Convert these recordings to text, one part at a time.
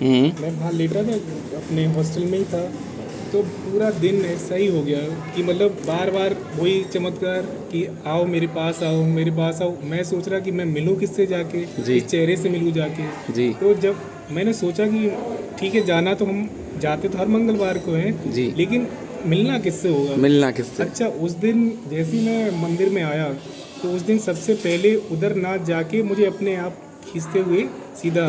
मैं वहाँ लेटा था, अपने हॉस्टल में ही था। तो पूरा दिन ऐसा ही हो गया कि मतलब बार बार वही चमत्कार कि आओ मेरे पास आओ, मेरे पास आओ। मैं सोच रहा कि मैं मिलूँ किससे जाके, जी। किस चेहरे से मिलूँ जाके। जी। तो जब मैंने सोचा कि ठीक है, जाना तो हम जाते तो हर मंगलवार को हैं, जी। लेकिन मिलना किससे होगा। मिलना किससे? अच्छा, उस दिन जैसे ही मैं मंदिर में आया तो उस दिन सबसे पहले उधर ना जाके मुझे अपने आप खींचते हुए सीधा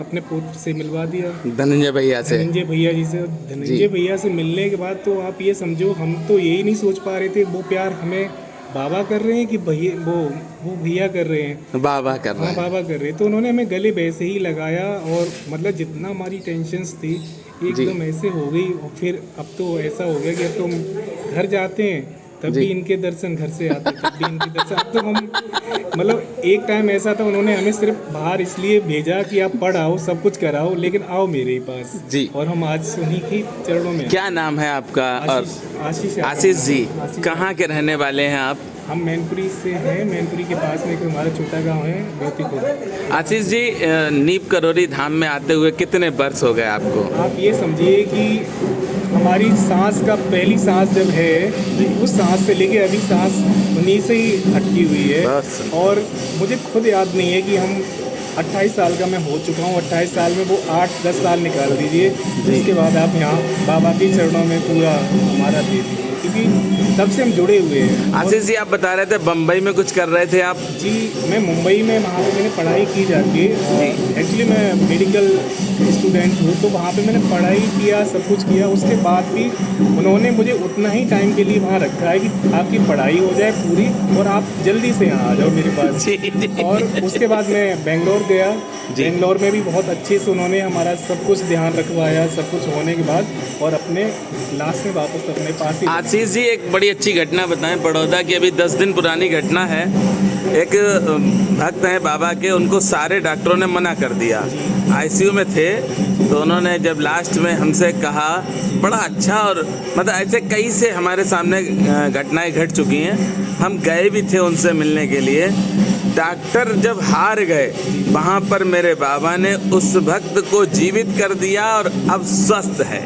अपने पुत्र से मिलवा दिया, धनंजय भैया से। धनंजय भैया जी से। जी। धनंजय भैया से मिलने के बाद तो आप ये समझो, हम तो यही नहीं सोच पा रहे थे वो प्यार हमें बाबा कर रहे हैं कि भैया वो भैया कर रहे हैं। बाबा कर रहे हाँ, हैं। बाबा कर रहे हैं। तो उन्होंने हमें गले वैसे ही लगाया और मतलब जितना हमारी टेंशन्स थी जी। एकदम ऐसे हो गई। और फिर अब तो ऐसा हो गया कि अब तो हम घर जाते हैं तब जी। भी इनके दर्शन, घर से आते तब भी इनके दर्शन। अब तो हम मतलब एक टाइम ऐसा था, उन्होंने हमें सिर्फ बाहर इसलिए भेजा कि आप पढ़ आओ, सब कुछ कराओ, लेकिन आओ मेरे ही पास। जी। और हम आज उन्हीं की चरणों में हैं। क्या नाम है आपका? और आशीष आशीष जी, आशीष। कहाँ के रहने वाले हैं आप? हम मैनपुरी से हैं। मैनपुरी के पास में एक हमारा छोटा गांव है, बेतीपुर। आशीष जी, नीप करोली धाम में आते हुए कितने वर्ष हो गए आपको? आप ये समझिए कि हमारी सांस का पहली सांस जब है, उस सांस से लेके अभी सांस उन्हीं से ही अटकी हुई है। बस। और मुझे खुद याद नहीं है कि हम 28 साल का मैं हो चुका हूँ। 28 साल में वो 8-10 साल निकाल दीजिए, जिसके बाद आप यहाँ बाबा के चरणों में पूरा हमारा दे दीजिए, क्योंकि तब से हम जुड़े हुए हैं। आशीष जी, आप बता रहे थे बम्बई में कुछ कर रहे थे आप? जी, मैं मुंबई में, वहाँ पे मैंने पढ़ाई की जाके। एक्चुअली मैं मेडिकल स्टूडेंट हूँ, तो वहाँ पे मैंने पढ़ाई किया, सब कुछ किया। उसके बाद भी उन्होंने मुझे उतना ही टाइम के लिए वहाँ रखा है कि आपकी पढ़ाई हो जाए पूरी और आप जल्दी से यहाँ आ जाओ मेरे पास। और उसके बाद मैं बेंगलोर गया। बेंगलोर में भी बहुत अच्छे से उन्होंने हमारा सब कुछ ध्यान रखवाया, सब कुछ होने के बाद, और अपने लास्ट में वापस अपने पास ही। आशीष जी, एक बड़ी अच्छी घटना बताएं। बड़ौदा की अभी 10 दिन पुरानी घटना है। एक भक्त हैं बाबा के, उनको सारे डॉक्टरों ने मना कर दिया। आईसीयू में थे, तो उन्होंने जब लास्ट में हमसे कहा, बड़ा अच्छा, और मतलब ऐसे कई से हमारे सामने घटनाएं घट चुकी हैं। हम गए भी थे उनसे मिलने के लिए। डॉक्टर जब हार गए, वहाँ पर मेरे बाबा ने उस भक्त को जीवित कर दिया और अब स्वस्थ है।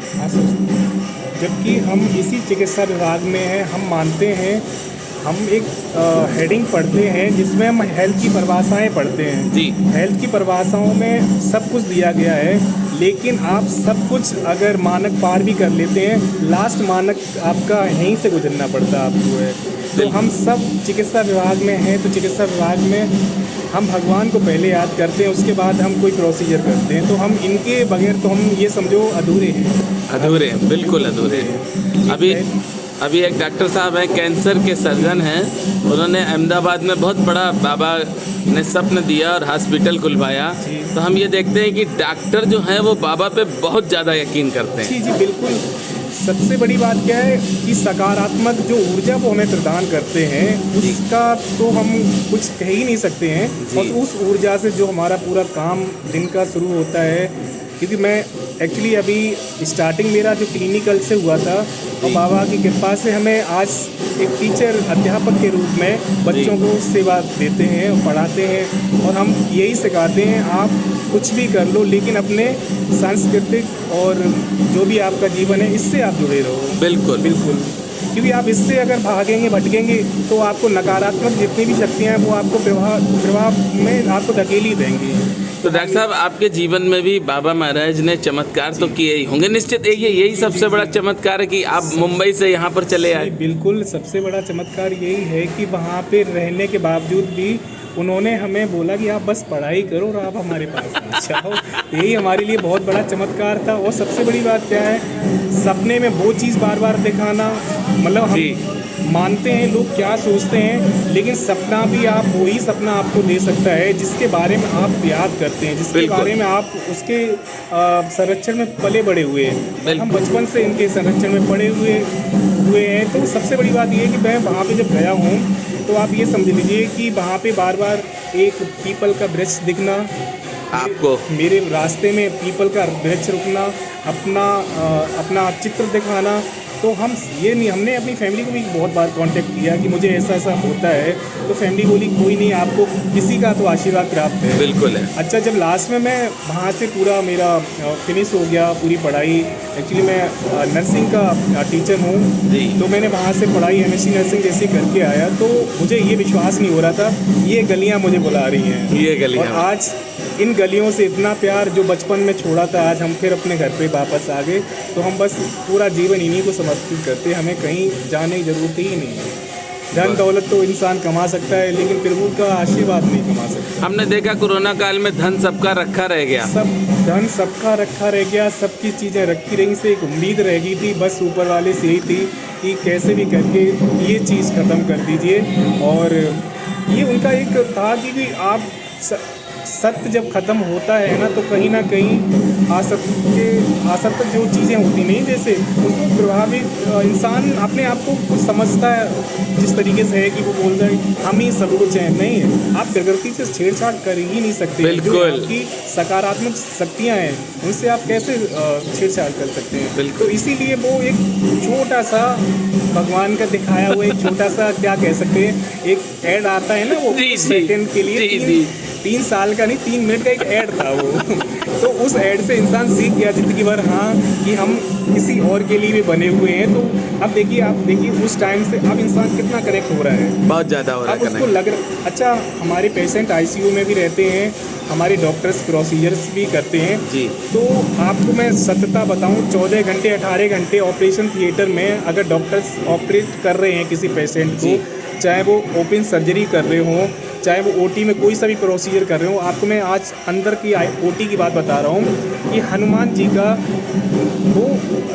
जबकि हम इसी चिकित्सा विभाग में हैं। हम मानते हैं, हम एक हेडिंग पढ़ते हैं जिसमें हम हेल्थ की परिभाषाएं पढ़ते हैं। जी। हेल्थ की परिभाषाओं में सब कुछ दिया गया है, लेकिन आप सब कुछ अगर मानक पार भी कर लेते हैं, लास्ट मानक आपका यहीं से गुजरना पड़ता आपको है। तो हम सब चिकित्सा विभाग में हैं, तो चिकित्सा विभाग में हम भगवान को पहले याद करते हैं, उसके बाद हम कोई प्रोसीजर करते हैं। तो हम इनके बगैर तो हम ये समझो अधूरे हैं। अधूरे हैं, बिल्कुल अधूरे हैं। अभी एक डॉक्टर साहब हैं, कैंसर के सर्जन हैं। उन्होंने अहमदाबाद में बहुत बड़ा बाबा ने स्वप्न दिया और हॉस्पिटल खुलवाया। तो हम ये देखते हैं कि डॉक्टर जो हैं वो बाबा पे बहुत ज़्यादा यकीन करते हैं। जी जी, बिल्कुल। सबसे बड़ी बात क्या है कि सकारात्मक जो ऊर्जा वो हमें प्रदान करते हैं, उसका तो हम कुछ कह ही नहीं सकते हैं। और उस ऊर्जा से जो हमारा पूरा काम दिन का शुरू होता है, क्योंकि मैं एक्चुअली अभी स्टार्टिंग मेरा जो क्लिनिकल से हुआ था, और बाबा की कृपा से हमें आज एक टीचर, अध्यापक के रूप में बच्चों को सेवा देते हैं और पढ़ाते हैं। और हम यही सिखाते हैं, आप कुछ भी कर लो, लेकिन अपने सांस्कृतिक और जो भी आपका जीवन है, इससे आप जुड़े रहो। बिल्कुल बिल्कुल, क्योंकि आप इससे अगर भागेंगे, भटकेंगे, तो आपको नकारात्मक जितनी भी शक्तियाँ हैं वो आपको प्रभाव में आपको धकेली देंगी। तो डॉक्टर साहब, आपके जीवन में भी बाबा महाराज ने चमत्कार तो किए ही होंगे निश्चित। यही सबसे बड़ा चमत्कार है कि आप मुंबई से यहाँ पर चले आए। बिल्कुल, सबसे बड़ा चमत्कार यही है कि वहाँ पे रहने के बावजूद भी उन्होंने हमें बोला कि आप बस पढ़ाई करो और आप हमारे पास जाओ। यही हमारे लिए बहुत बड़ा चमत्कार था। और सबसे बड़ी बात क्या है, सपने में वो चीज़ बार बार दिखाना। मतलब हम मानते हैं लोग क्या सोचते हैं, लेकिन सपना भी आप वही सपना आपको दे सकता है जिसके बारे में आप याद करते हैं, जिसके बारे में आप उसके संरक्षण में पले बड़े हुए हैं। हम बचपन से इनके संरक्षण में पड़े हुए हैं। तो सबसे बड़ी बात ये है कि मैं वहाँ पे जब गया हूँ, तो आप ये समझ लीजिए कि वहाँ पे बार बार एक पीपल का वृक्ष दिखना, आपको मेरे रास्ते में पीपल का वृक्ष रुकना, अपना चित्र दिखाना, तो हम ये नहीं, हमने अपनी फैमिली को भी बहुत बार कांटेक्ट किया कि मुझे ऐसा ऐसा होता है, तो फैमिली बोली कोई नहीं, आपको किसी का तो आशीर्वाद प्राप्त है। बिल्कुल है। अच्छा, जब लास्ट में मैं वहाँ से पूरा मेरा फिनिश हो गया पूरी पढ़ाई, एक्चुअली मैं नर्सिंग का टीचर हूँ, जी। तो मैंने वहाँ से पढ़ाई MSc नर्सिंग जैसे करके आया, तो मुझे ये विश्वास नहीं हो रहा था ये गलियाँ मुझे बुला रही हैं, ये गलियाँ। और आज इन गलियों से इतना प्यार जो बचपन में छोड़ा था, आज हम फिर अपने घर पे वापस आ गए, तो हम बस पूरा जीवन इन्हीं को समर्पित करते, हमें कहीं जाने की ज़रूरत ही नहीं है। धन दौलत तो इंसान कमा सकता है, लेकिन प्रभु का आशीर्वाद नहीं कमा सकता। हमने देखा कोरोना काल में धन सबका रखा रह गया, सब धन सबका रखा रह गया, सबकी चीज़ें रखी रही, से एक उम्मीद रह गई थी, बस ऊपर वाले से यही थी कि कैसे भी करके ये चीज़ ख़त्म कर दीजिए। और ये उनका एक था कि आप सत्य जब ख़त्म होता है ना, तो कहीं ना कहीं असत्य जो चीज़ें होती नहीं, जैसे उसमें प्रभावित इंसान अपने आप को कुछ समझता है जिस तरीके से है कि वो बोल रहा है हम ही सब कुछ हैं। नहीं है, आप प्रकृति से छेड़छाड़ कर ही नहीं सकते। बिल्कुल। जो आपकी सकारात्मक शक्तियाँ हैं उनसे आप कैसे छेड़छाड़ कर सकते हैं। बिल्कुल। तो इसीलिए वो एक छोटा सा भगवान का दिखाया हुआ एक छोटा सा क्या कह सकते हैं, एक ऐड आता है ना, वो जी, जी। सेकंड के लिए जी। 3 साल का नहीं 3 मिनट का एक ऐड था वो तो उस ऐड से इंसान सीख गया जिंदगी भर, हाँ, कि हम किसी और के लिए भी बने हुए हैं। तो अब देखिए, आप देखिए उस टाइम से अब इंसान कितना करेक्ट हो रहा है, बहुत ज़्यादा हो रहा अब है उसको लग रहा। अच्छा, हमारे पेशेंट ICU में भी रहते हैं, हमारे डॉक्टर्स प्रोसीजर्स भी करते हैं जी। तो आपको मैं सत्यता बताऊं, 14 घंटे 18 घंटे ऑपरेशन थिएटर में अगर डॉक्टर्स ऑपरेट कर रहे हैं किसी पेशेंट को, चाहे वो ओपन सर्जरी कर रहे हों, चाहे वो OT में कोई सा भी प्रोसीजर कर रहे हो, आपको मैं आज अंदर की OT की बात बता रहा हूँ कि हनुमान जी का वो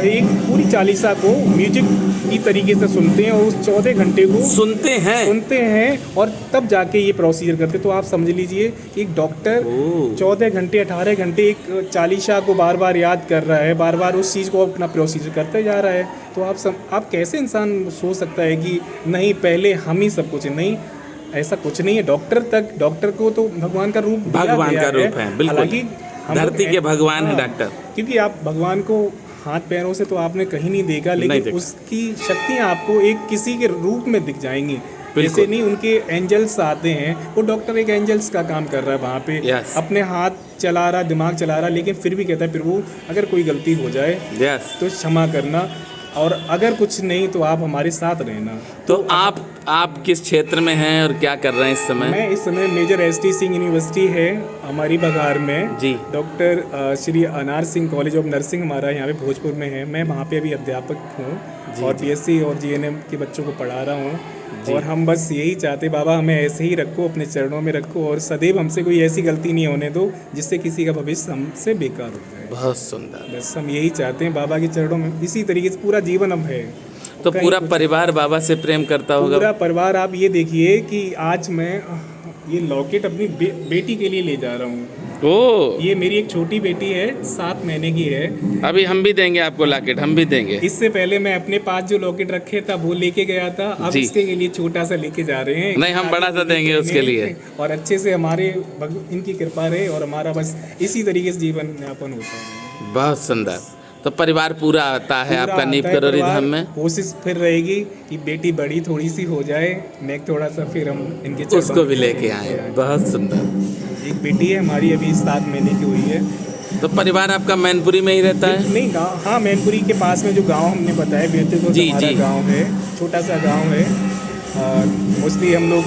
एक पूरी चालीसा को म्यूजिक की तरीके से सुनते हैं और उस 14 घंटे को सुनते हैं और तब जाके ये प्रोसीजर करते। तो आप समझ लीजिए एक डॉक्टर 14 घंटे 18 घंटे एक चालीसा को बार बार याद कर रहा है, बार बार उस चीज़ को अपना प्रोसीजर करते जा रहा है। तो आप कैसे इंसान सोच सकता है कि नहीं पहले हम ही सब कुछ, नहीं, ऐसा कुछ नहीं है। डॉक्टर को तो भगवान का रूप है, बिल्कुल। हालांकि धरती के भगवान है डॉक्टर, क्योंकि आप भगवान को हाथ पैरों से तो आपने कहीं नहीं देखा, लेकिन उसकी शक्तियाँ आपको एक किसी के रूप में दिख जाएंगी। जैसे नहीं उनके एंजल्स आते हैं, वो डॉक्टर एक एंजल्स का काम कर रहा है वहाँ पे, अपने हाथ चला रहा, दिमाग चला रहा, लेकिन फिर भी कहता है प्रभु अगर कोई गलती हो जाए तो क्षमा करना, और अगर कुछ नहीं तो आप हमारे साथ रहना। तो आप किस क्षेत्र में हैं और क्या कर रहे हैं इस समय? मैं इस समय मेजर ST सिंह यूनिवर्सिटी है हमारी बघार में जी, डॉक्टर श्री अनार सिंह कॉलेज ऑफ नर्सिंग हमारा यहाँ पे भोजपुर में है। मैं वहाँ पे अभी अध्यापक हूँ और BSc और GNM के बच्चों को पढ़ा रहा हूँ। और हम बस यही चाहते बाबा हमें ऐसे ही रखो, अपने चरणों में रखो, और सदैव हमसे कोई ऐसी गलती नहीं होने दो जिससे किसी का भविष्य हमसे बेकार हो जाए। बहुत सुंदर। बस हम यही चाहते हैं बाबा के चरणों में, इसी तरीके से पूरा जीवन अब है। तो पूरा परिवार बाबा से प्रेम करता होगा? पूरा परिवार। आप ये देखिए कि आज मैं ये लॉकेट अपनी बेटी के लिए ले जा रहा हूँ। ये मेरी एक छोटी बेटी है, 7 महीने की है। अभी हम भी देंगे आपको लॉकेट, हम भी देंगे। इससे पहले मैं अपने पास जो लॉकेट रखे था वो लेके गया था, अब इसके लिए छोटा सा लेके जा रहे हैं। नहीं, हम बड़ा सा देंगे उसके लिए, और अच्छे से हमारे इनकी कृपा रहे और हमारा बस इसी तरीके से जीवन यापन होता है। बहुत सुंदर। तो परिवार पूरा आता है आपका नीव करोली धाम में? कोशिश फिर रहेगी कि बेटी बड़ी थोड़ी सी हो जाए, नेक थोड़ा सा, फिर हम इनके उसको भी लेके आए। बहुत सुंदर। एक बेटी है हमारी, अभी 7 महीने की हुई है। तो परिवार आपका मैनपुरी में ही रहता है? नहीं, गाँव, हाँ, मैनपुरी के पास में जो गांव हमने बताया बेहतर तो हमारा गांव है, छोटा सा गांव है। मोस्टली हम लोग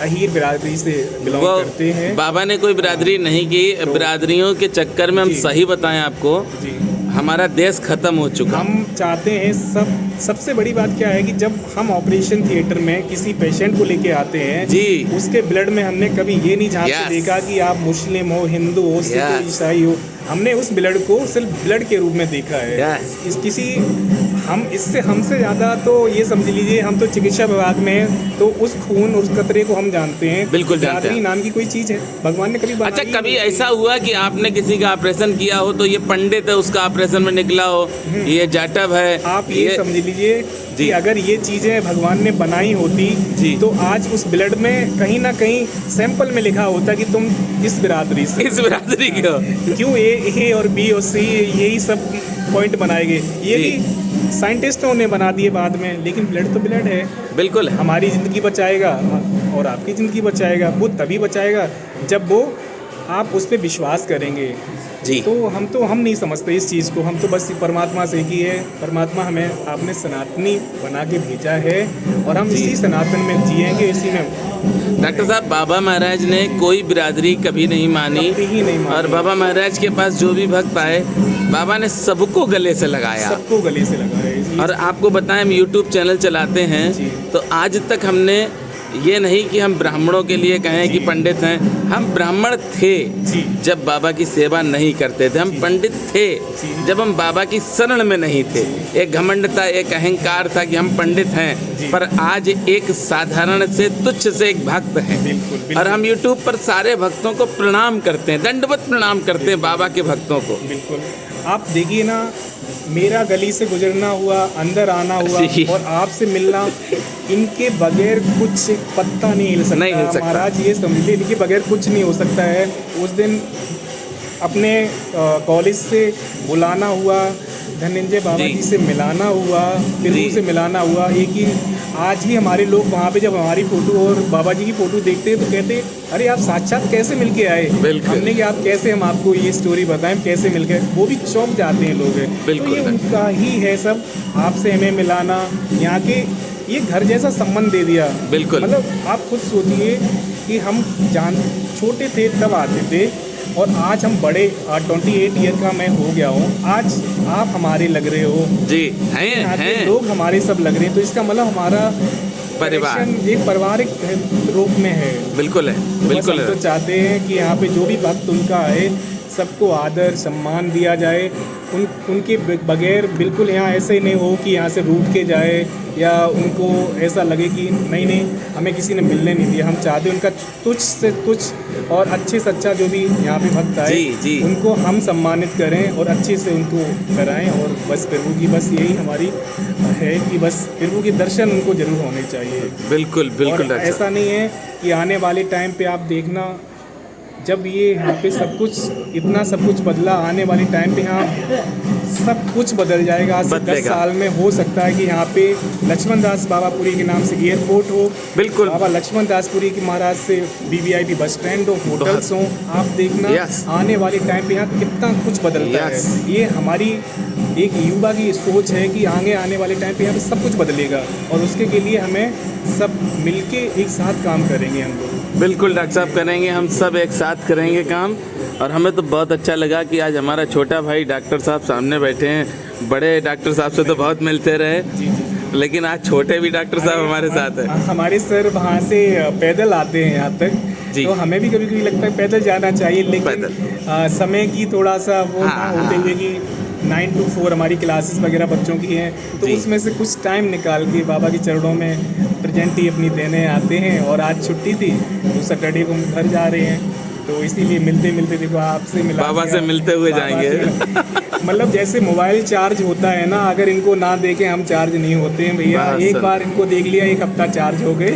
अहीर बिरादरी से बिलोंग करते हैं। बाबा ने कोई बिरादरी नहीं की, बिरादरियों के चक्कर में हम सही बताएं आपको, हमारा देश खत्म हो चुका। हम चाहते हैं सबसे बड़ी बात क्या है कि जब हम ऑपरेशन थिएटर में किसी पेशेंट को लेके आते हैं जी, उसके ब्लड में हमने कभी ये नहीं झांक के देखा कि आप मुस्लिम हो, हिंदू हो, सिख हो, ईसाई हो। हमने उस ब्लड को सिर्फ ब्लड के रूप में देखा है। हमसे ज़्यादा तो ये समझ लीजिए, हम तो चिकित्सा विभाग में हैं, तो उस खून उस कतरे को हम जानते हैं। बिल्कुल जानते हैं। नाम की कोई चीज़ है भगवान ने कभी बनाई। अच्छा, कभी ऐसा हुआ कि आपने किसी का ऑपरेशन किया हो तो ये पंडित है उसका ऑपरेशन में निकला हो, ये जाटव है? आप ये समझ लीजिए जी। कि अगर ये चीज़ें भगवान ने बनाई होती जी। तो आज उस ब्लड में कहीं ना कहीं सैंपल में लिखा होता कि तुम इस बिरादरी से, इस बिरादरी के हो। क्यों ए और बी और सी यही सब पॉइंट बनाए गए, ये जी। भी साइंटिस्टों ने बना दिए बाद में, लेकिन ब्लड तो ब्लड है, बिल्कुल है। हमारी ज़िंदगी बचाएगा और आपकी ज़िंदगी बचाएगा। वो तभी बचाएगा जब वो आप उस पर विश्वास करेंगे। जी। तो हम नहीं समझते इस चीज़ को, हम तो बस परमात्मा से की है, परमात्मा हमें आपने सनातनी बना के भेजा है और हम जी। इसी सनातन में जिएंगे, इसी में। डॉक्टर साहब, बाबा महाराज ने कोई बिरादरी कभी नहीं मानी, कभी ही नहीं मानी। और बाबा महाराज के पास जो भी भक्त आए, बाबा ने सबको गले से लगाया। सबको गले से लगाया, इसलिए और आपको बताएं, हम यूट्यूब चैनल चलाते हैं, जी। तो आज तक हमने ये नहीं कि हम ब्राह्मणों के लिए कहें कि पंडित हैं, हम ब्राह्मण थे जी। जब बाबा की सेवा नहीं करते थे, हम पंडित थे जी। जब हम बाबा की शरण में नहीं थे। एक घमंड था, एक अहंकार था कि हम पंडित जी। हैं, पर आज एक साधारण से तुच्छ से एक भक्त हैं। बिल्कुल, बिल्कुल। और हम यूट्यूब पर सारे भक्तों को प्रणाम करते हैं, दंडवत प्रणाम करते हैं बाबा के भक्तों को। बिल्कुल, आप देखिए ना, मेरा गली से गुजरना हुआ, अंदर आना हुआ जी। और आपसे मिलना, इनके बगैर कुछ पत्ता नहीं हिल सकता। नहीं हिल सकता। महाराज ये समझिए, इनके बगैर कुछ नहीं हो सकता है। उस दिन अपने कॉलेज से बुलाना हुआ, धनंजय बाबा जी। जी से मिलाना हुआ, जी। फिर से मिलाना हुआ। एक ही आज भी हमारे लोग वहाँ पे जब हमारी फ़ोटो और बाबा जी की फ़ोटो देखते हैं तो कहते हैं, अरे आप साक्षात कैसे मिल के आए। बिल्कुल। हमने कि आप कैसे, हम आपको ये स्टोरी बताएं कैसे मिल गए, वो भी चौंक जाते हैं लोग। बिल्कुल। तो ये उनका ही है सब, आपसे हमें मिलाना, यहाँ के ये घर जैसा संबंध दे दिया। बिल्कुल। मतलब आप खुद सोचिए कि हम छोटे थे तब आते थे और आज हम बड़े 28 ईयर का मैं हो गया हूँ, आज आप हमारे लग रहे हो। जी, हैं यहाँ के हैं लोग हमारे सब लग रहे हैं, तो इसका मतलब हमारा परिवार connection एक पारिवारिक रूप में है। बिल्कुल है, बस बिल्कुल हम तो है। चाहते हैं कि यहाँ पे जो भी भक्त उनका आए, सबको आदर सम्मान दिया जाए। उनके बगैर बिल्कुल यहाँ ऐसे ही नहीं हो कि यहाँ से रूठ के जाए या उनको ऐसा लगे कि नहीं हमें किसी ने मिलने नहीं दिया। हम चाहते हैं उनका तुच्छ से तुच्छ और अच्छे से अच्छा जो भी यहाँ पे भक्त आए, जी, जी। उनको हम सम्मानित करें और अच्छे से उनको कराएं। और बस प्रभु की बस यही हमारी है कि बस प्रभु के दर्शन उनको जरूर होने चाहिए। बिल्कुल बिल्कुल और डॉक्टर ऐसा साहब। नहीं है कि आने वाले टाइम पे आप देखना, जब ये यहाँ पे सब कुछ इतना सब कुछ बदला, आने वाले टाइम पे यहाँ सब कुछ बदल जाएगा। आज से 10 बदलेगा। साल में हो सकता है कि यहाँ पे लक्ष्मण दास बाबापुरी के नाम से एयरपोर्ट हो, बिल्कुल। बाबा लक्ष्मण दासपुरी की महाराज से BVIP बस स्टैंड हो, होटल्स हो। आप देखना Yes। आने वाले टाइम पे यहाँ कितना कुछ बदलता Yes। है। ये हमारी एक युवा की सोच है कि आने वाले टाइम पे यहाँ पे सब कुछ बदलेगा और उसके के लिए हमें सब मिलके एक साथ काम करेंगे हम लोग। बिल्कुल डॉक्टर साहब, करेंगे, हम सब एक साथ करेंगे काम। और हमें तो बहुत अच्छा लगा कि आज हमारा छोटा भाई डॉक्टर साहब सामने बैठे हैं। बड़े डॉक्टर साहब से तो बहुत मिलते रहे, जी जी। लेकिन आज छोटे भी डॉक्टर साहब हमारे साथ हैं। हमारे सर वहाँ से पैदल आते हैं यहाँ तक, जी। तो हमें भी कभी कभी लगता है पैदल जाना चाहिए, लेकिन पैदल। समय की थोड़ा सा वो हाँ, होते हाँ। हुए कि 9 to 4 हमारी क्लासेस वगैरह बच्चों की हैं, तो जी। उसमें से कुछ टाइम निकाल के बाबा के चरणों में प्रेजेंटी अपनी देने आते हैं। और आज छुट्टी थी तो सैटरडे को हम घर जा रहे हैं, तो इसीलिए मिलते मिलते देखो आपसे मिला बाबा दिया। से मिलते हुए बाबा जाएंगे। से मतलब जैसे मोबाइल चार्ज होता है ना, अगर इनको ना देखें हम चार्ज नहीं होते हैं भैया। बस एक सर। बार इनको देख लिया, एक हफ्ता चार्ज हो गए।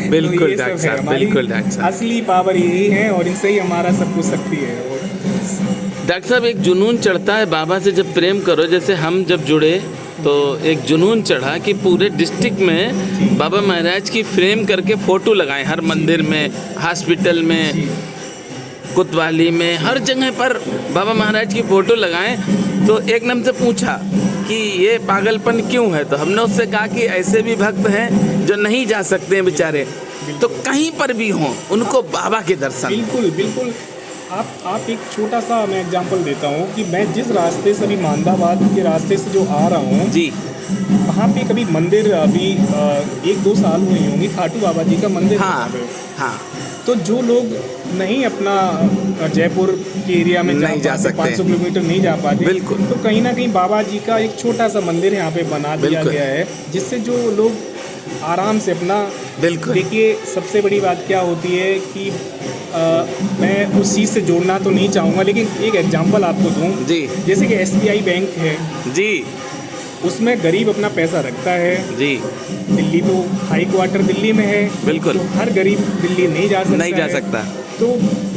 बिल्कुल तो ये सब डॉक्टर है, साहब, हमारी बिल्कुल डॉक्टर साहब। असली पावर यही है और इनसे ही हमारा सब कुछ शक्ति है। डॉक्टर साहब, एक जुनून चढ़ता है बाबा से जब प्रेम करो। जैसे हम जब जुड़े तो एक जुनून चढ़ा कि पूरे डिस्ट्रिक्ट में बाबा महाराज की फ्रेम करके फ़ोटो लगाएं, हर मंदिर में, हॉस्पिटल में, कोतवाली में, हर जगह पर बाबा महाराज की फ़ोटो लगाएं। तो एक नम से पूछा कि ये पागलपन क्यों है, तो हमने उससे कहा कि ऐसे भी भक्त हैं जो नहीं जा सकते हैं बेचारे, तो कहीं पर भी हों उनको बाबा के दर्शन। बिल्कुल बिल्कुल। आप एक छोटा सा मैं एग्जांपल देता हूँ कि मैं जिस रास्ते से अभी मानदाबाद के रास्ते से जो आ रहा हूँ जी, वहाँ पे कभी मंदिर अभी 1-2 साल हुए होंगे, खाटू बाबा जी का मंदिर है हाँ वहाँ पे। हाँ, तो जो लोग नहीं अपना जयपुर के एरिया में नहीं जा पाते, सकते 500 किलोमीटर नहीं जा पाते, बिल्कुल। तो कहीं ना कहीं बाबा जी का एक छोटा सा मंदिर यहाँ पे बना दिया बिल्कुल। गया है, जिससे जो लोग आराम से अपना। बिल्कुल। देखिए सबसे बड़ी बात क्या होती है कि मैं उस चीज़ से जोड़ना तो नहीं चाहूँगा, लेकिन एक एग्जांपल आपको दूँ। जी जैसे कि SBI बैंक है, जी उसमें गरीब अपना पैसा रखता है। जी दिल्ली तो हाई क्वार्टर दिल्ली में है, बिल्कुल। तो हर गरीब दिल्ली नहीं जा सकता नहीं जा है। सकता। तो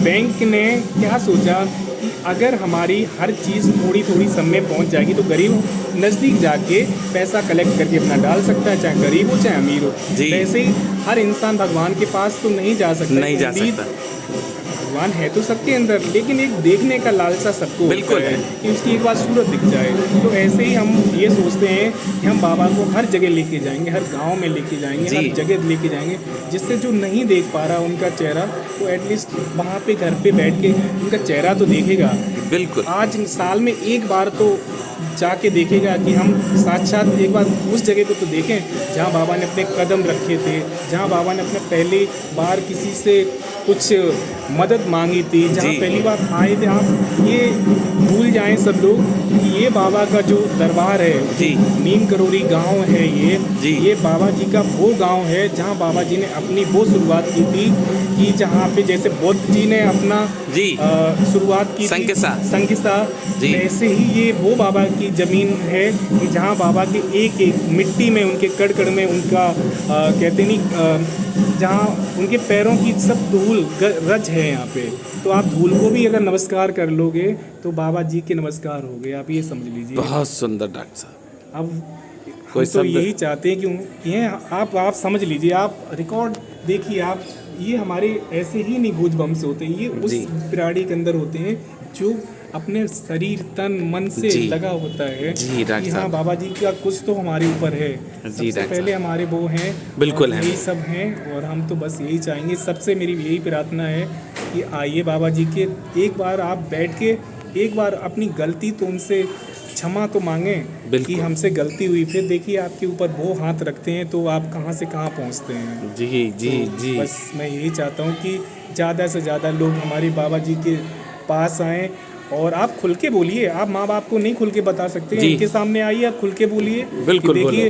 बैंक ने क्या सोचा कि अगर हमारी हर चीज़ थोड़ी थोड़ी सब में पहुंच जाएगी तो गरीब नज़दीक जाके पैसा कलेक्ट करके अपना डाल सकता है, चाहे गरीब हो चाहे अमीर हो। जी। वैसे ही हर इंसान भगवान के पास तो नहीं जा सकता। नहीं जा उम्मीद सकता। भगवान है तो सबके अंदर, लेकिन एक देखने का लालसा सबको बिल्कुल होता है कि उसकी एक बार सूरत दिख जाए। तो ऐसे ही हम ये सोचते हैं कि हम बाबा को हर जगह लेके जाएंगे, हर गांव में लेके जाएंगे, जी। हर जगह लेके जाएंगे, जिससे जो नहीं देख पा रहा उनका चेहरा वो एटलीस्ट वहाँ पे घर पे बैठ के उनका चेहरा तो देखेगा। बिल्कुल। आज साल में एक बार तो जाके देखेगा कि हम साक्षात एक बार उस जगह को तो देखें जहाँ बाबा ने अपने कदम रखे थे, जहाँ बाबा ने अपने पहली बार किसी से कुछ मदद मांगी थी, जहाँ जी। पहली बार आए थे। आप ये भूल जाएं सब लोग कि ये बाबा का जो दरबार है, जी। नीम करोड़ी गांव है जी। ये बाबा जी का वो गांव है जहाँ बाबा जी ने अपनी वो शुरुआत की थी कि जहाँ पे जैसे बुद्ध जी ने अपना जी शुरुआत की संकिसा, जी। वैसे ही ये वो बाबा की ज़मीन है कि जहाँ बाबा के एक एक मिट्टी में, उनके कड़ में उनका कहते नहीं जहाँ उनके पैरों की सब धूल रज है यहाँ पे। तो आप धूल को भी अगर नमस्कार कर लोगे तो बाबा जी के नमस्कार हो गए, आप ये समझ लीजिए। बहुत सुंदर डॉक्टर साहब। अब कोई हम तो शब्द- यही चाहते हैं कि ये आप समझ लीजिए, आप रिकॉर्ड देखिए, आप ये हमारे ऐसे ही नहीं गूज बम्स होते हैं, ये उस जी। प्राणी के अंदर होते हैं जो अपने शरीर तन मन से जी। लगा होता है जी, डॉक्टर कि हाँ साहब। बाबा जी का कुछ तो हमारे ऊपर है। जी, सबसे डॉक्टर पहले हमारे वो हैं, बिल्कुल और हैं। यही सब हैं, और हम तो बस यही चाहेंगे। सबसे मेरी यही प्रार्थना है कि आइए बाबा जी के एक बार आप बैठ के एक बार अपनी गलती तो उनसे क्षमा तो मांगें बिल्कुल। कि हमसे गलती हुई। फिर देखिए आपके ऊपर वो हाथ रखते हैं तो आप कहाँ से कहाँ पहुँचते हैं। जी जी तो जी। बस मैं यही चाहता हूँ कि ज़्यादा से ज़्यादा लोग हमारे बाबा जी के पास आएँ, और आप खुल के बोलिए। आप माँ बाप को नहीं खुल के बता सकते हैं, जी। इनके सामने आइए, आप खुल के बोलिए। बिल्कुल, कि देखिए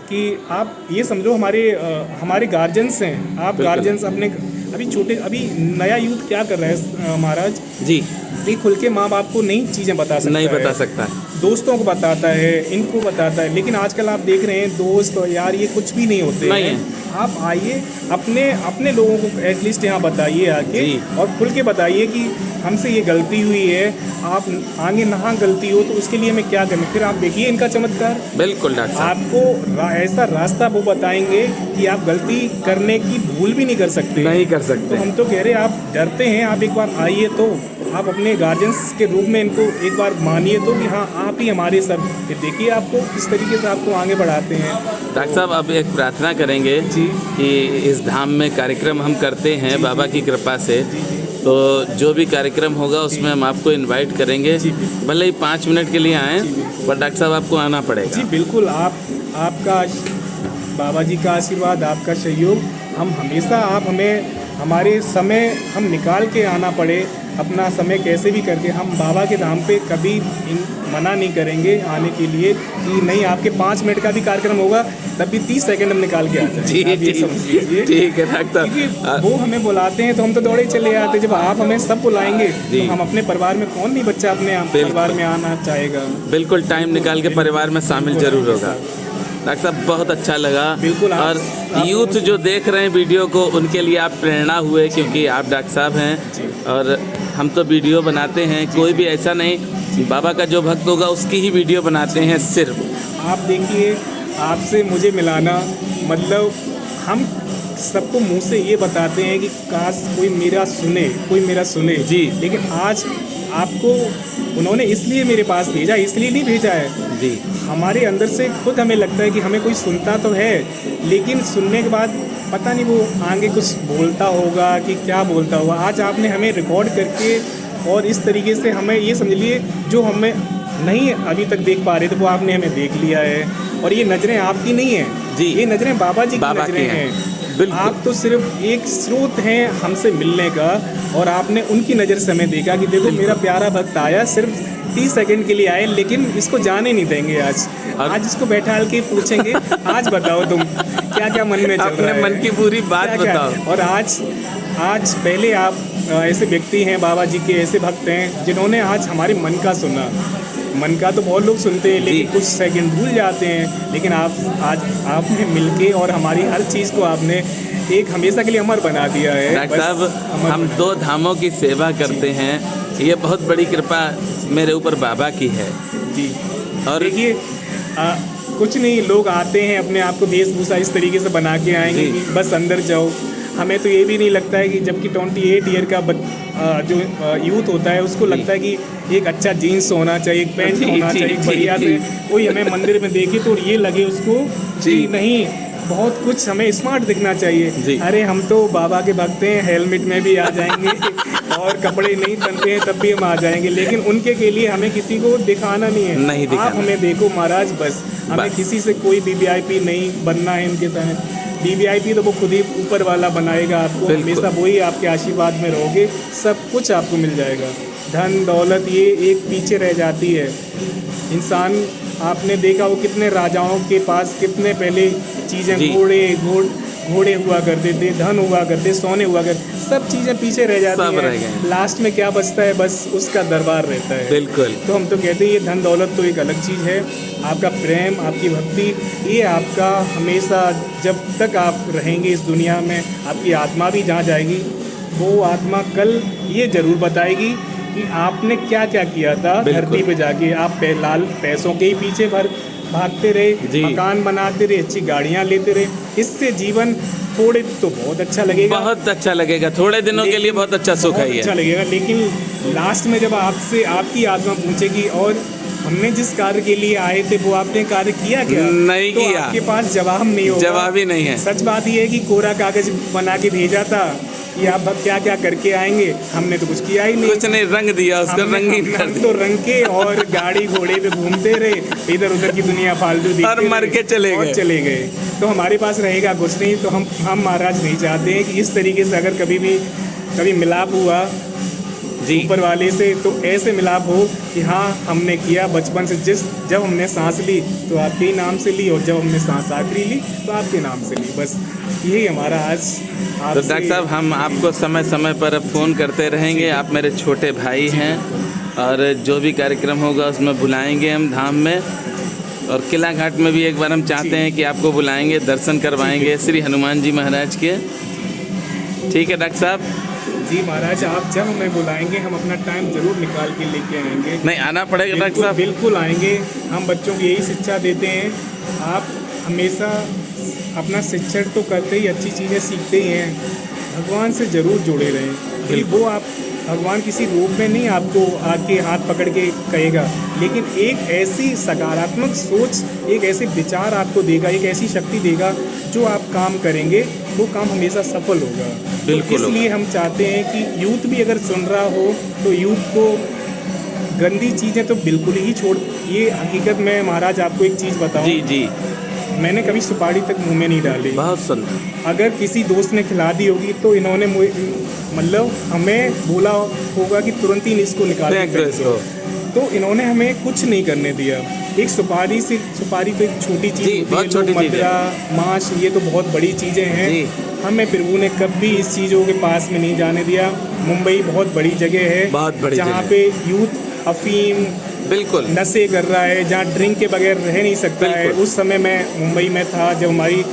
कि आप ये समझो हमारे गार्जियंस हैं। आप बिल्कुल। गार्जियंस अपने अभी छोटे, अभी नया यूथ क्या कर रहा है महाराज, जी ये खुल के माँ बाप को नई चीज़ें बता सकता नहीं है, बता सकता। दोस्तों को बताता है, इनको बताता है। लेकिन आजकल आप देख रहे हैं दोस्त और यार ये कुछ भी नहीं होते नहीं हैं। आप आइए, अपने लोगों को एटलीस्ट यहाँ बताइए आके, जी। और खुल के बताइए कि हमसे ये गलती हुई है, आप आगे ना गलती हो तो उसके लिए हमें क्या करें। फिर आप देखिए इनका चमत्कार। बिल्कुल डॉक्टर साहब। आपको ऐसा रास्ता वो बताएंगे कि आप गलती करने की भूल भी नहीं कर सकते। नहीं कर तो सकते। हम तो कह रहे हैं आप डरते हैं, आप एक बार आइए तो आप अपने गार्जियंस के रूप में इनको एक बार मानिए तो कि हाँ आप ही हमारे सर। फिर देखिए आपको किस तरीके से आपको आगे बढ़ाते हैं। डॉक्टर साहब अब एक प्रार्थना करेंगे जी। कि इस धाम में कार्यक्रम हम करते हैं बाबा की कृपा से, जी जी तो जो भी कार्यक्रम होगा उसमें हम आपको इनवाइट करेंगे। जी, बिल्कुल। भले ही 5 मिनट के लिए आएँ, जी, बिल्कुल। पर डॉक्टर साहब आपको आना पड़ेगा। जी बिल्कुल। आपका बाबा जी का आशीर्वाद, आपका सहयोग, हम हमेशा, आप हमें हमारे समय हम निकाल के आना पड़े, अपना समय कैसे भी करके हम बाबा के धाम पे कभी मना नहीं करेंगे आने के लिए कि नहीं आपके 5 मिनट का भी कार्यक्रम होगा तब भी 30 सेकंड हम निकाल के आते हैं। जी आप ये जी समझ लीजिए। ठीक है डॉक्टर। क्योंकि वो हमें बुलाते हैं तो हम तो दौड़े चले आते हैं। जब आप हमें सब बुलाएंगे जी। तो हम अपने परिवार में, कौन नहीं बच्चा अपने परिवार में आना चाहेगा। बिल्कुल टाइम निकाल के परिवार में शामिल जरूर होगा। डॉक्टर साहब बहुत अच्छा लगा। बिल्कुल। और यूथ जो देख रहे हैं वीडियो को उनके लिए आप प्रेरणा हुए, क्योंकि आप डॉक्टर साहब हैं और हम तो वीडियो बनाते हैं, कोई भी ऐसा नहीं, बाबा का जो भक्त होगा उसकी ही वीडियो बनाते हैं सिर्फ। आप देखिए, आपसे मुझे मिलाना मतलब हम सबको मुंह से ये बताते हैं कि काश कोई मेरा सुने जी। लेकिन आज आपको उन्होंने इसलिए मेरे पास भेजा, इसलिए नहीं भेजा है। जी हमारे अंदर से खुद हमें लगता है कि हमें कोई सुनता तो है, लेकिन सुनने के बाद पता नहीं वो आगे कुछ बोलता होगा कि क्या बोलता होगा। आज आपने हमें रिकॉर्ड करके और इस तरीके से हमें ये समझ लिए जो हमें नहीं अभी तक देख पा रहे थे वो आपने हमें देख लिया है। और ये नज़रें आपकी नहीं हैं जी। ये नज़रें बाबा जी की बाबा की नज़रें हैं। हैं। बिल्कुल। आप तो सिर्फ एक स्रोत हैं हमसे मिलने का, और आपने उनकी नज़र से हमें देखा कि देखो मेरा प्यारा भक्त आया, सिर्फ 30 सेकंड के लिए आए, लेकिन इसको जाने नहीं देंगे। आज इसको बैठाल के पूछेंगे आज बताओ तुम क्या क्या मन में चल अपने रहा है, मन की पूरी बात क्या-क्या? बताओ। और आज पहले आप ऐसे व्यक्ति हैं, बाबा जी के ऐसे भक्त हैं जिन्होंने आज हमारे मन का सुना। मन का तो बहुत लोग सुनते हैं, लेकिन जी। कुछ सेकंड भूल जाते हैं। लेकिन आप आज आपने मिलके और हमारी हर चीज़ को आपने एक हमेशा के लिए अमर बना दिया है। डॉक्टर बस साहब, अमर हम बना 2 धामों की सेवा करते हैं, ये बहुत बड़ी कृपा मेरे ऊपर बाबा की है। जी। और देखिए कुछ नहीं, लोग आते हैं अपने आप को वेशभूषा इस तरीके से बना के आएंगे जी। कि बस अंदर जाओ। हमें तो ये भी नहीं लगता है कि जबकि 28 ईयर का जो यूथ होता है उसको लगता है कि एक अच्छा जीन्स होना चाहिए, एक पैंट जी, होना जी, चाहिए जी, बढ़िया जी। से। कोई हमें मंदिर में देखे तो ये लगे उसको जी। कि नहीं, बहुत कुछ हमें स्मार्ट दिखना जी। चाहिए। अरे हम तो बाबा के भक्त हैं, हेलमेट में भी आ जाएंगे और कपड़े नहीं पहनते हैं तब भी हम आ जाएंगे, लेकिन उनके के लिए हमें किसी को दिखाना नहीं है। नहीं दिखाना। आप हमें देखो महाराज, बस हमें बस। किसी से कोई वीवीआईपी नहीं बनना है इनके साथ। वीवीआईपी तो वो खुद ही ऊपर वाला बनाएगा आपको, बिल्कुल। हमेशा वही आपके आशीर्वाद में रहोगे, सब कुछ आपको मिल जाएगा। धन दौलत ये एक पीछे रह जाती है। इंसान आपने देखा वो कितने राजाओं के पास कितने पहले चीज़ें, जी। घोड़े हुआ करते थे, धन हुआ करते, सोने हुआ करते, सब चीज़ें पीछे रह जाती सब रह हैं। गए। लास्ट में क्या बचता है? बस उसका दरबार रहता है। बिल्कुल। तो हम तो कहते हैं ये धन दौलत तो एक अलग चीज़ है, आपका प्रेम, आपकी भक्ति, ये आपका हमेशा जब तक आप रहेंगे इस दुनिया में, आपकी आत्मा भी जहाँ जाएगी वो आत्मा कल ये ज़रूर बताएगी कि आपने क्या क्या किया था धरती पे जाके। आप लाल पैसों के ही पीछे भागते रहे, जी। मकान बनाते रहे, अच्छी गाड़ियाँ लेते रहे, इससे जीवन थोड़े तो बहुत अच्छा लगेगा, बहुत अच्छा लगेगा, थोड़े दिनों के लिए बहुत अच्छा सुख है बहुत ये। अच्छा लगेगा। लेकिन लास्ट में जब आपसे आपकी आत्मा पूछेगी और हमने जिस कार्य के लिए आए थे वो आपने कार्य किया क्या? नहीं तो किया। आपके पास जवाब नहीं होगा। जवाब ही नहीं है। सच बात ये है कि कोरा कागज बना के भेजा था कि आप क्या क्या करके आएंगे, हमने तो कुछ किया ही नहीं। कुछ नहीं, रंग दिया उसका, रंगीन कर हम दिया तो रंग के और गाड़ी घोड़े पे घूमते रहे, इधर उधर की दुनिया फालतू देखते और मर रहे के चले और गए। चले गए। तो हमारे पास रहेगा कुछ नहीं। तो हम महाराज नहीं चाहते हैं कि इस तरीके से अगर कभी मिलाप हुआ जी। ऊपर वाले से, तो ऐसे मिलाप हो कि हाँ हमने किया बचपन से, जब हमने सांस ली तो आपके ही नाम से ली, और जब हमने सांस आखिरी ली तो आपके नाम से ली। बस यही हमारा आज तो आपसे। डॉक्टर साहब, हम आपको समय समय पर अब फ़ोन करते रहेंगे। आप मेरे छोटे भाई हैं और जो भी कार्यक्रम होगा उसमें बुलाएंगे हम धाम में, और किला घाट में भी एक बार हम चाहते हैं कि आपको बुलाएंगे, दर्शन करवाएंगे श्री हनुमान जी महाराज के। ठीक है डॉक्टर साहब? जी महाराज, आप जब हमें बुलाएंगे हम अपना टाइम जरूर निकाल के लेके आएंगे। नहीं, आना पड़ेगा डॉक्टर साहब। बिल्कुल आएंगे। हम बच्चों को यही शिक्षा देते हैं, आप हमेशा अपना शिक्षण तो करते ही, अच्छी चीज़ें सीखते ही हैं, भगवान से ज़रूर जुड़े रहें। क्योंकि वो आप भगवान किसी रूप में नहीं आपको आके हाथ पकड़ के कहेगा, लेकिन एक ऐसी सकारात्मक सोच, एक ऐसे विचार आपको देगा, एक ऐसी शक्ति देगा, जो आप काम करेंगे वो काम हमेशा सफल होगा। बिल्कुल तो इसलिए हम चाहते हैं कि यूथ भी अगर सुन रहा हो तो यूथ को गंदी चीज़ें तो बिल्कुल ही छोड़। ये हकीकत में महाराज आपको एक चीज़ बताऊं, जी जी। मैंने कभी सुपारी तक मुंह में नहीं डाली। बहुत सुंदर। अगर किसी दोस्त ने खिला दी होगी तो इन्होंने मतलब हमें बोला होगा कि तुरंत ही इसको निकाल के फेंक दो फेंक दो। तो इन्होंने हमें कुछ नहीं करने दिया। एक सुपारी तो एक छोटी चीज़ जी, बहुत छोटी चीज़ है। मदिरा, मांस, ये तो बहुत बड़ी चीज़ें हैं। जी। हमें प्रभु ने कभी इस चीज़ों के पास में नहीं जाने दिया। मुंबई बहुत बड़ी जगह है, बहुत बड़ी जहाँ जगह। पे यूथ अफीम, बिल्कुल। नशे कर रहा है, जहाँ ड्रिंक के बगैर रह नहीं सकता है। बिल्कुल। उस समय मैं मुंबई में था जब हमारी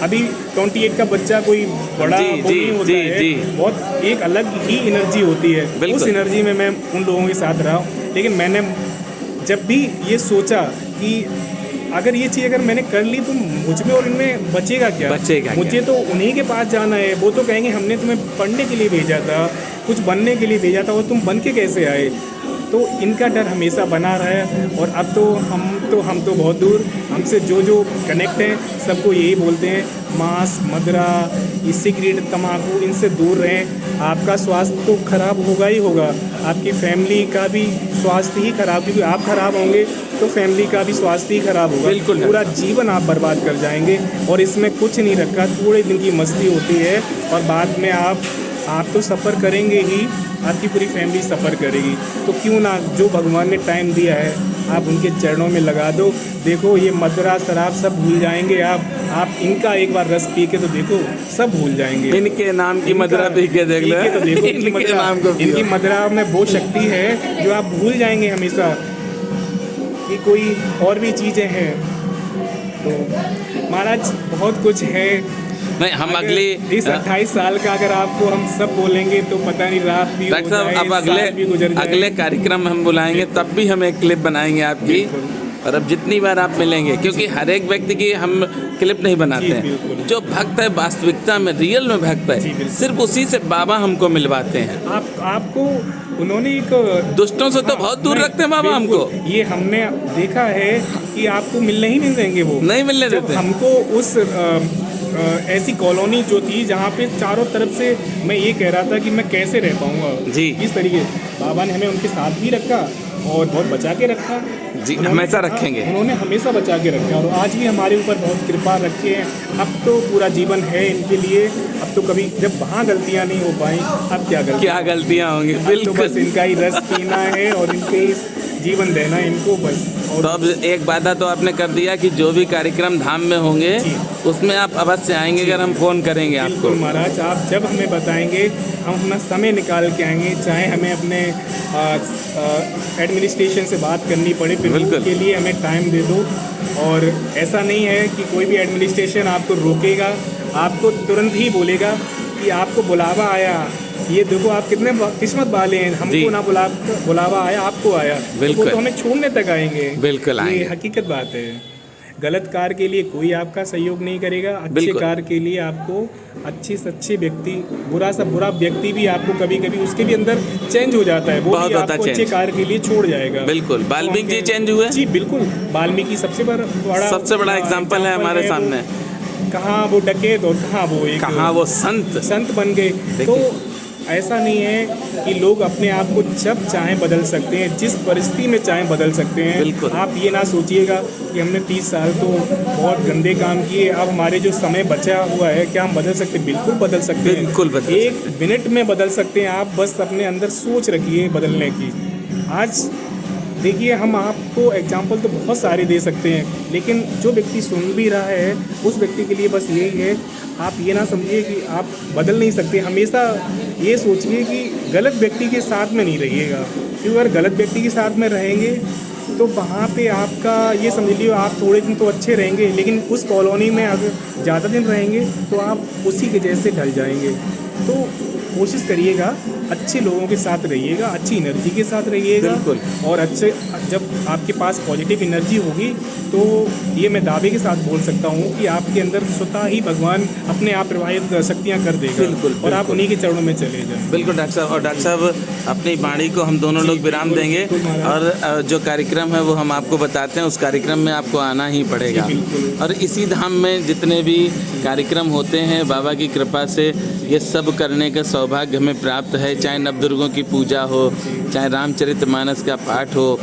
अभी 28 का बच्चा कोई बड़ा जी, वो नहीं होता जी, है। जी। बहुत एक अलग ही एनर्जी होती है। बिल्कुल। उस एनर्जी में मैं उन लोगों के साथ रहा हूँ। लेकिन मैंने जब भी ये सोचा कि अगर ये चीज़ अगर मैंने कर ली तो मुझ में और इनमें बचेगा क्या? मुझे तो उन्हीं के पास जाना है। वो तो कहेंगे हमने तुम्हें पढ़ने के लिए भेजा था, कुछ बनने के लिए भेजा था, और तुम बन के कैसे आए? तो इनका डर हमेशा बना रहा है। और अब तो हम तो बहुत दूर, हमसे जो कनेक्ट हैं सबको यही बोलते हैं, मांस, मदिरा, ये सिगरेट, तम्बाकू, इनसे दूर रहें। आपका स्वास्थ्य तो खराब होगा ही होगा, आपकी फैमिली का भी स्वास्थ्य ही खराब, क्योंकि आप खराब होंगे तो फैमिली का भी स्वास्थ्य ही खराब होगा। बिल्कुल। पूरा जीवन आप बर्बाद कर जाएंगे। और इसमें कुछ नहीं रखा, थोड़े दिन की मस्ती होती है और बाद में आप तो सफ़र करेंगे ही, आपकी पूरी फैमिली सफ़र करेगी। तो क्यों ना, जो भगवान ने टाइम दिया है आप उनके चरणों में लगा दो। देखो ये मदिरा, शराब सब भूल जाएंगे आप इनका एक बार रस पी के तो देखो, सब भूल जाएंगे। इनके नाम की मदिरा पी के देख लो। तो देखो इनके नाम को पियो। इनकी मदिरा में वो शक्ति है जो आप भूल जाएंगे हमेशा। कि कोई और भी चीज़ें हैं। तो महाराज बहुत कुछ है। नहीं, हम अगर अगली इस 28 साल का अगर आपको हम सब बोलेंगे तो पता नहीं रात भी हो डॉक्टर साहब, जाए, अब साल भी गुजर जाए। अगले कार्यक्रम में हम बुलाएंगे, तब भी हम एक क्लिप बनाएंगे आपकी। और अब जितनी बार आप मिलेंगे, क्योंकि हर एक व्यक्ति की हम क्लिप नहीं बनाते जी, हैं, बिल्कुल। जो भक्त है वास्तविकता में, रियल में भक्त जी, है, बिल्कुल। सिर्फ उसी से बाबा हमको मिलवाते हैं। आपको उन्होंने एक दुष्टों से तो हाँ, बहुत दूर नहीं, रखते हैं बाबा बिल्कुल। हमको। ये हमने देखा है कि आपको मिलने ही नहीं देंगे वो, नहीं मिलने जब देते। हमको उस ऐसी कॉलोनी जो थी जहाँ पे चारों तरफ से मैं ये कह रहा था कि मैं कैसे रह पाऊँगा जी। इस तरीके, बाबा ने हमें उनके साथ भी रखा और बहुत बचा के रखा जी, उन्होंने- हमेशा रखेंगे। उन्होंने हमेशा बचा के रखा और आज भी हमारे ऊपर बहुत कृपा रखी है। अब तो पूरा जीवन है इनके लिए। अब तो कभी जब वहाँ गलतियाँ नहीं हो पाई, अब क्या गलतियाँ होंगी, अब तो बिल्कुल। बस इनका ही रस पीना है और इनके ही जीवन देना इनको बस। और तो अब एक वादा तो आपने कर दिया कि जो भी कार्यक्रम धाम में होंगे जी। उसमें आप अवश्य आएंगे, अगर हम फोन करेंगे आपको। बिल्कुल महाराज, आप जब हमें बताएंगे हम अपना समय निकाल के आएंगे, चाहे हमें अपने एडमिनिस्ट्रेशन से बात करनी पड़े, फिर बिल्कुल। उसके लिए हमें टाइम दे दो। और ऐसा नहीं है कि कोई भी एडमिनिस्ट्रेशन आपको रोकेगा, आपको तुरंत ही बोलेगा कि आपको बुलावा आया, ये देखो आप कितने किस्मत वाले हैं, जी। हमको ना बुलावा आया, आपको आया। तो बिल्कुल। वो तो हमें छोड़ने तक आएंगे। बिल्कुल आएंगे। ये हकीकत बात है। गलत कार्य के लिए कोई आपका सहयोग नहीं करेगा, अच्छे बिल्कुल। कार्य के लिए आपको अच्छे से अच्छे व्यक्ति, बुरा सा बुरा व्यक्ति भी आपको कभी कभी उसके भी अंदर चेंज हो जाता है, वो बहुत भी होता आपको अच्छे चेंज। कार्य के लिए छोड़ जाएगा। बिल्कुल। तो वाल्मीकि हम जी कहें- चेंज हुए? जी बिल्कुल, वाल्मीकि सबसे बड़ा एग्जाम्पल है हमारे वो। सामने। कहाँ वो डकैत और कहाँ वो एक कहाँ वो संत। संत बन गए। तो ऐसा नहीं है कि लोग अपने आप को जब चाहें बदल सकते हैं, जिस परिस्थिति में चाहें बदल सकते हैं। बिल्कुल। आप ये ना सोचिएगा कि हमने 30 साल तो बहुत गंदे काम किए, अब हमारे जो समय बचा हुआ है क्या हम बदल सकते हैं? बिल्कुल बदल सकते हैं, बिल्कुल बदल एक मिनट में बदल सकते हैं। आप बस अपने अंदर सोच रखिए बदलने की। आज देखिए, हम आपको एग्जाम्पल तो बहुत सारे दे सकते हैं, लेकिन जो व्यक्ति सुन भी रहा है उस व्यक्ति के लिए बस यही है, आप ये ना समझिए कि आप बदल नहीं सकते। हमेशा ये सोचिए कि गलत व्यक्ति के साथ में नहीं रहिएगा, क्योंकि अगर गलत व्यक्ति के साथ में रहेंगे तो वहाँ पे आपका ये समझ लीजिए, आप थोड़े दिन तो अच्छे रहेंगे, लेकिन उस कॉलोनी में अगर ज़्यादा दिन रहेंगे तो आप उसी के जैसे ढल जाएंगे। तो कोशिश करिएगा, अच्छे लोगों के साथ रहिएगा, अच्छी एनर्जी के साथ रहिएगा। बिल्कुल। और अच्छे, जब आपके पास पॉजिटिव एनर्जी होगी तो ये मैं दावे के साथ बोल सकता हूँ कि आपके अंदर स्वतः ही भगवान अपने आप प्रवाहित शक्तियाँ कर देगा। बिल्कुल, और आप बिल्कुल। उन्हीं के चरणों में चले जाएं। बिल्कुल डॉक्टर साहब। और डॉक्टर साहब, अपनी वाणी को हम दोनों जी, लोग विराम बिल्कुल, देंगे, बिल्कुल महाराज। और जो कार्यक्रम है वो हम आपको बताते हैं, उस कार्यक्रम में आपको आना ही पड़ेगा। जी, बिल्कुल। और इसी धाम में जितने भी कार्यक्रम होते हैं, बाबा की कृपा से ये सब करने का सौभाग्य हमें प्राप्त है। चाहे नवदुर्गों की पूजा हो, चाहे रामचरितमानस का पाठ हो,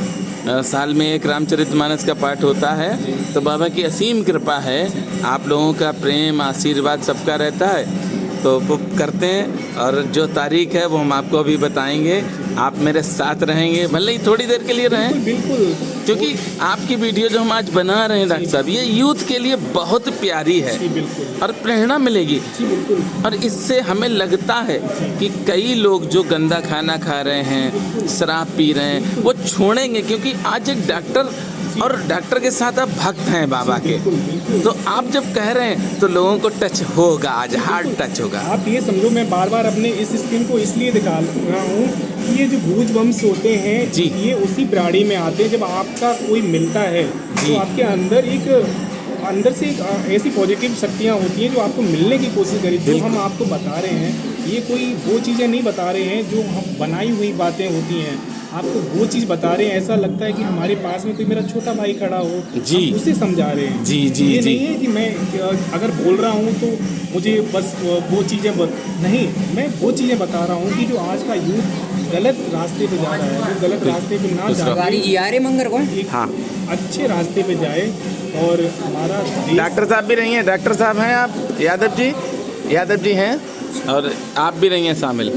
साल में एक रामचरितमानस का पाठ होता है। तो बाबा की असीम कृपा है, आप लोगों का प्रेम आशीर्वाद सबका रहता है, तो वो करते हैं। और जो तारीख है वो हम आपको अभी बताएंगे, आप मेरे साथ रहेंगे, भले ही थोड़ी देर के लिए रहें, बिल्कुल। क्योंकि आपकी वीडियो जो हम आज बना रहे हैं डॉक्टर साहब, ये यूथ के लिए बहुत प्यारी है जी बिल्कुल। और प्रेरणा मिलेगी। जी बिल्कुल। और इससे हमें लगता है कि कई लोग जो गंदा खाना खा रहे हैं, शराब पी रहे हैं, वो छोड़ेंगे, क्योंकि आज एक डॉक्टर, और डॉक्टर के साथ आप भक्त हैं बाबा के, बिल्कुल, बिल्कुल। तो आप जब कह रहे हैं तो लोगों को टच होगा, आज हार्ड टच होगा। आप ये समझो, मैं बार बार अपने इस स्क्रीन को इसलिए दिखा रहा हूँ कि ये जो गूज बम्स होते हैं जी। ये उसी प्राणी में आते हैं। जब आपका कोई मिलता है जी। तो आपके अंदर से एक ऐसी पॉजिटिव शक्तियाँ होती हैं जो आपको मिलने की कोशिश करी। जो हम आपको बता रहे हैं, ये कोई वो चीज़ें नहीं बता रहे हैं जो हम बनाई हुई बातें होती हैं, आपको वो चीज़ बता रहे हैं। ऐसा लगता है कि हमारे पास में कोई मेरा छोटा भाई खड़ा हो, जी। हम उसे समझा रहे हैं। जी, जी, ये जी। नहीं है कि मैं अगर बोल रहा हूँ तो मुझे बस वो चीज़ें नहीं, मैं वो चीज़ें बता रहा हूँ कि जो आज का यूथ गलत रास्ते पे जा रहा है, वो गलत रास्ते पे ना जाके मंगर को एक हाँ। अच्छे रास्ते पे जाए। और हमारा देश, डॉक्टर साहब भी रही हैं, डॉक्टर साहब हैं आप, यादव जी हैं, और आप भी रही हैं शामिल।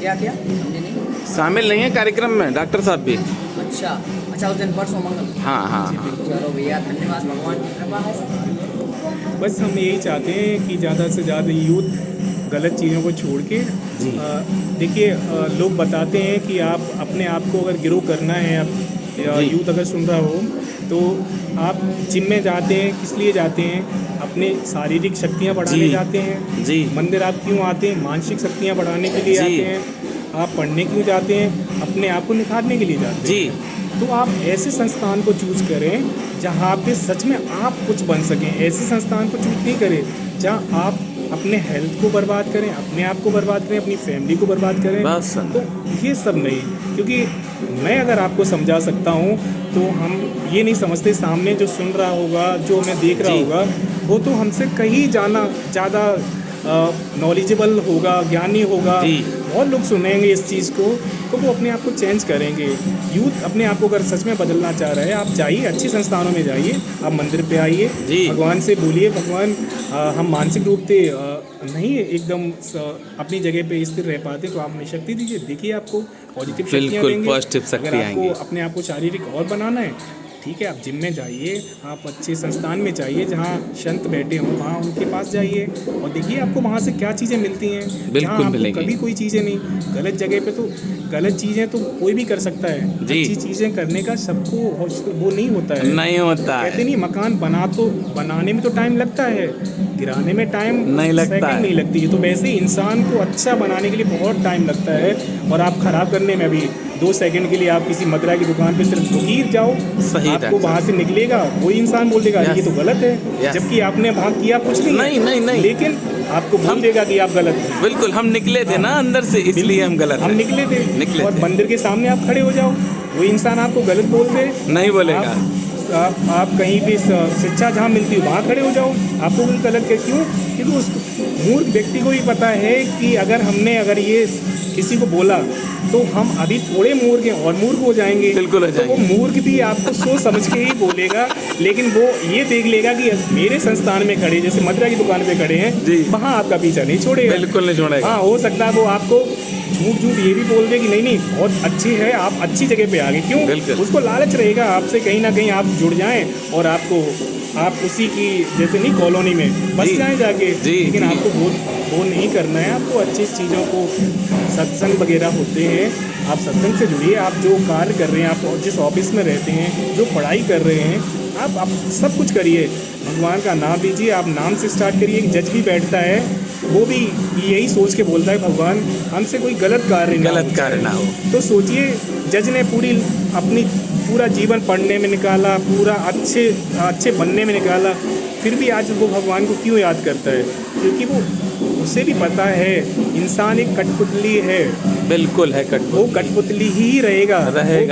क्या क्या समझे नहीं। शामिल नहीं है कार्यक्रम में डॉक्टर साहब भी। अच्छा अच्छा, उस दिन परसों मंगल। हाँ हाँ हाँ। चलो भैया, धन्यवाद, भगवान की कृपा है। बस हम यही चाहते हैं कि ज़्यादा से ज़्यादा यूथ गलत चीज़ों को छोड़ के, देखिए, लोग बताते हैं कि आप अपने आप को अगर ग्रो करना है, आप जी। यूथ अगर सुन रहा हो, तो आप जिम में जाते हैं, किस लिए जाते हैं? अपने शारीरिक शक्तियाँ बढ़ाने जी। जाते हैं। जी। मंदिर आप क्यों आते हैं? मानसिक शक्तियाँ बढ़ाने के लिए जी। आते हैं। आप पढ़ने क्यों जाते हैं? अपने आप को निखारने के लिए जाते जी। हैं। तो आप ऐसे संस्थान को चूज करें जहाँ पे सच में आप कुछ बन सकें। ऐसे संस्थान को चूज नहीं करें जहाँ आप अपने हेल्थ को बर्बाद करें, अपने आप को बर्बाद करें, अपनी फैमिली को बर्बाद करें। बहुत सुंदर। तो ये सब नहीं, क्योंकि मैं अगर आपको समझा सकता हूँ तो हम ये नहीं समझते सामने जो सुन रहा होगा, जो हमें देख रहा जी। होगा, वो तो हमसे कहीं ज़्यादा नॉलेजेबल होगा, ज्ञानी होगा। जी। बहुत लोग सुनेंगे इस चीज़ को, तो वो अपने आप को चेंज करेंगे। यूथ अपने आप को अगर सच में बदलना चाह रहा है, आप जाइए, अच्छे संस्थानों में जाइए, आप मंदिर पे आइए, जी। भगवान से बोलिए, भगवान हम मानसिक रूप से नहीं एकदम अपनी जगह पे स्थिर रह पाते, तो आप हमें शक्ति दीजिए। देखिए आपको पॉजिटिव शक्तियाँ बिल्कुल, देंगे। पॉजिटिव शक्ति अगर आपको आएंगी। अपने आप को शारीरिक और बनाना है, ठीक है, आप जिम में जाइए, आप अच्छे संस्थान में जाइए जहाँ संत बैठे हों, वहाँ उनके पास जाइए और देखिए आपको वहाँ से क्या चीज़ें मिलती हैं। बिल्कुल जहाँ आपको मिलेंगी। कभी कोई चीज़ें नहीं, गलत जगह पे तो गलत चीज़ें तो कोई भी कर सकता है। जी। अच्छी चीज़ें करने का सबको वो नहीं होता है। नहीं होता कहते है। नहीं, मकान बनाने में तो टाइम लगता है, गिराने में टाइम नहीं लगता सेकंड है। नहीं लगती है। तो वैसे ही इंसान को अच्छा बनाने के लिए बहुत टाइम लगता है, और आप खराब करने में भी 2 सेकंड के लिए आप किसी मदिरा की दुकान पे सिर्फ गिर जाओ, सही आपको डॉक्टर वहाँ से निकलेगा वही इंसान बोल देगा Yes. ये तो गलत है, Yes. जबकि आपने वहाँ किया कुछ नहीं है। नहीं। लेकिन आपको बोल देगा कि आप गलत हैं। बिल्कुल, हम निकले थे ना अंदर से, इसलिए हम गलत हम हैं। निकले थे, निकले और थे। मंदिर के सामने आप खड़े हो जाओ, वो इंसान आपको गलत बोल दे, नहीं बोलेगा। आप कहीं भी शिक्षा जहाँ मिलती है वहाँ खड़े हो जाओ, आपको भी गलत के क्यों? क्योंकि उस मूर्ख व्यक्ति को भी पता है कि अगर ये किसी को बोला तो हम अभी थोड़े मूर्ख हैं और मूर्ख हो जाएंगे। बिल्कुल हो तो वो जाएंगे। मूर्ख भी आपको सोच समझ के ही बोलेगा, लेकिन वो ये देख लेगा कि मेरे संस्थान में खड़े, जैसे मदिरा की दुकान पे खड़े हैं, जी। वहाँ आपका पीछा नहीं छोड़ेगा। बिल्कुल नहीं छोड़ेगा। हाँ, हो सकता है वो आपको झूठ ये भी बोल दे कि नहीं बहुत अच्छी है, आप अच्छी जगह पे आ गए। क्यों? बिल्कुल। उसको लालच रहेगा आपसे, कहीं ना कहीं आप जुड़ जाएं और आप उसी की जैसे नहीं कॉलोनी में बस जी। जाएं जाके। जी, लेकिन जी। आपको वो नहीं करना है। आपको अच्छी चीज़ों को, सत्संग वगैरह होते हैं, आप सत्संग से जुड़िए। आप जो कार्य कर रहे हैं, आप जिस ऑफिस में रहते हैं, जो पढ़ाई कर रहे हैं, आप सब कुछ करिए, भगवान का नाम लीजिए। आप नाम से स्टार्ट करिए। एक जज भी बैठता है, वो भी यही सोच के बोलता है भगवान हमसे कोई गलत कार्य ना हो। तो सोचिए, जज ने पूरा जीवन पढ़ने में निकाला, पूरा अच्छे बनने में निकाला, फिर भी आज वो भगवान को क्यों याद करता है? क्योंकि उसे भी पता है इंसान एक कठपुतली है। बिल्कुल है, वो कठपुतली ही रहेगा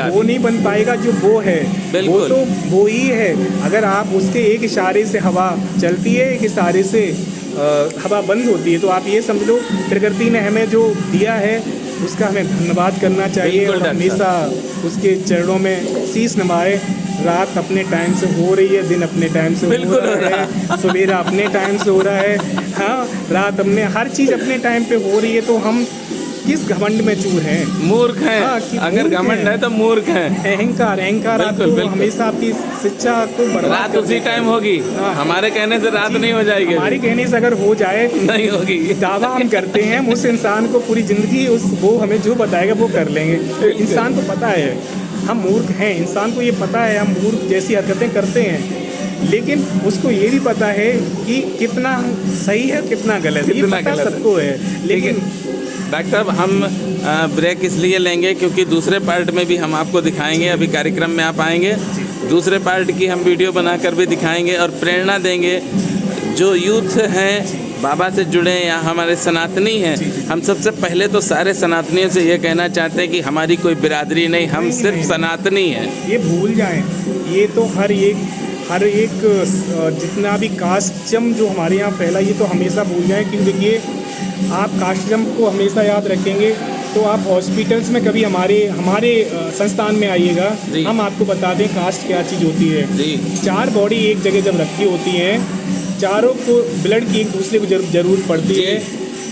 वो नहीं बन पाएगा जो वो है। वो तो वो ही है। अगर आप उसके एक इशारे से हवा चलती है, एक इशारे से हवा बंद होती है, तो आप ये समझ लो प्रकृति ने हमें जो दिया है उसका हमें धन्यवाद करना चाहिए और हमेशा उसके चरणों में शीश नवाए। रात अपने टाइम से हो रही है, दिन अपने टाइम से हो रहा है, सवेरा अपने टाइम से हो रहा है, हाँ, रात अपने, हर चीज़ अपने टाइम पे हो रही है। तो हम किस घमंड में चूर हैं? मूर्ख हैं। हाँ, अगर घमंड है तो मूर्ख हैं। अहंकार आपको हमेशा आपकी शिक्षा को बर्बाद रात कर उसी देता टाइम है। होगी। हाँ। हमारे कहने से रात नहीं हो जाएगी। हमारे कहने से अगर हो जाए नहीं होगी। दावा हम करते हैं, हम उस इंसान को पूरी जिंदगी वो हमें जो बताएगा वो कर लेंगे। इंसान को पता है हम मूर्ख हैं, इंसान को ये पता है हम मूर्ख जैसी हरकतें करते हैं, लेकिन उसको ये भी पता है कि कितना सही है कितना गलत है, ये पता सबको है। लेकिन डॉक्टर साहब, हम ब्रेक इसलिए लेंगे क्योंकि दूसरे पार्ट में भी हम आपको दिखाएंगे। अभी कार्यक्रम में आप आएंगे, दूसरे पार्ट की हम वीडियो बनाकर भी दिखाएंगे और प्रेरणा देंगे। जो यूथ हैं बाबा से जुड़े या हमारे सनातनी हैं, हम सबसे पहले तो सारे सनातनियों से ये कहना चाहते हैं कि हमारी कोई बिरादरी नहीं, हम सिर्फ सनातनी हैं। ये भूल जाएं, ये तो हर एक जितना भी कास्टजम जो हमारे यहाँ फैला, ये तो हमेशा भूल जाएं। क्योंकि देखिए, आप कास्टजम को हमेशा याद रखेंगे तो आप हॉस्पिटल्स में कभी हमारे संस्थान में आइएगा, हम आपको बता दें कास्ट क्या चीज़ होती है। 4 बॉडी एक जगह जब रखी होती हैं, चारों को ब्लड की एक दूसरे को जरूरत पड़ती है।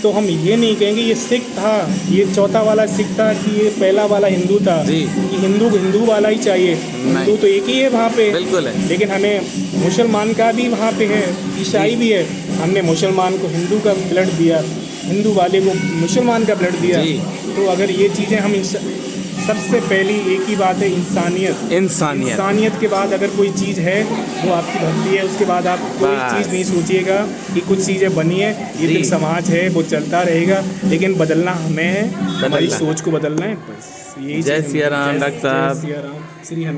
तो हम ये नहीं कहेंगे ये सिख था, ये चौथा वाला सिख था, कि ये पहला वाला हिंदू था, कि हिंदू वाला ही चाहिए। हिंदू तो एक ही है वहाँ पे, बिल्कुल है। लेकिन हमें मुसलमान का भी वहाँ पे है, ईसाई भी है। हमने मुसलमान को हिंदू का ब्लड दिया, हिंदू वाले को मुसलमान का ब्लड दिया। तो अगर ये चीज़ें हम सबसे पहली एक ही बात है, इंसानियत। इंसानियत। इंसानियत के बाद अगर कोई चीज़ है वो आपकी भक्ति है। उसके बाद आप कोई बस। चीज़ नहीं सोचिएगा कि कुछ चीज़ें बनी है, ये जी। तो समाज है वो चलता रहेगा, लेकिन बदलना हमें है, हमारी बदलना। सोच को बदलना है, बस यही जय चीज़ है। सिया राम, जय- डॉक्टर साहब। जय सिया राम, श्री हनुमान।